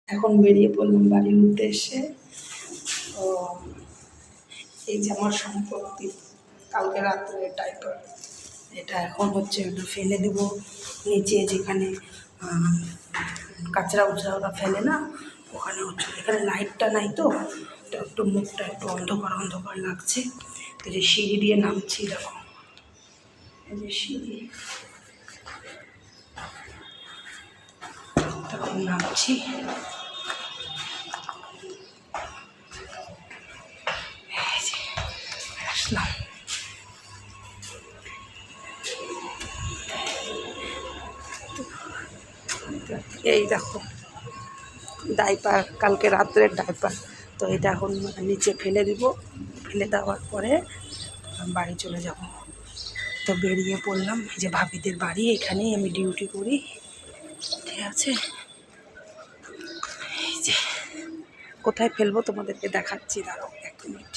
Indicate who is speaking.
Speaker 1: এখন বেরিয়ে পড়লাম বাড়ির উদ্দেশ্যে। তো এই যে আমার সম্পত্তি কালকে রাত্রে ডাইপার, এটা এখন হচ্ছে ওটা ফেলে দেবো নিচে, যেখানে কাঁচরা উচরা ওরা ফেলে না, ওখানে হচ্ছে। এখানে লাইটটা নাই তো একটু মুখটা একটু অন্ধকার অন্ধকার লাগছে। এই যে সিঁড়ি দিয়ে নামছি, দেখো এই যে সিঁড়ি, তখন নামছি। আসলাম, এই দেখো ডাইপার, কালকে রাত্রের ডাইপার। তো এটা এখন নিচে ফেলে দিব, ফেলে দেওয়ার পরে বাড়ি চলে যাব। তো বেরিয়ে পড়লাম, এই যে ভাবিদের বাড়ি, এখানেই আমি ডিউটি করি, ঠিক আছে। এই যে কোথায় ফেলবো তোমাদেরকে দেখাচ্ছি, দাঁড়াও 1 মিনিট।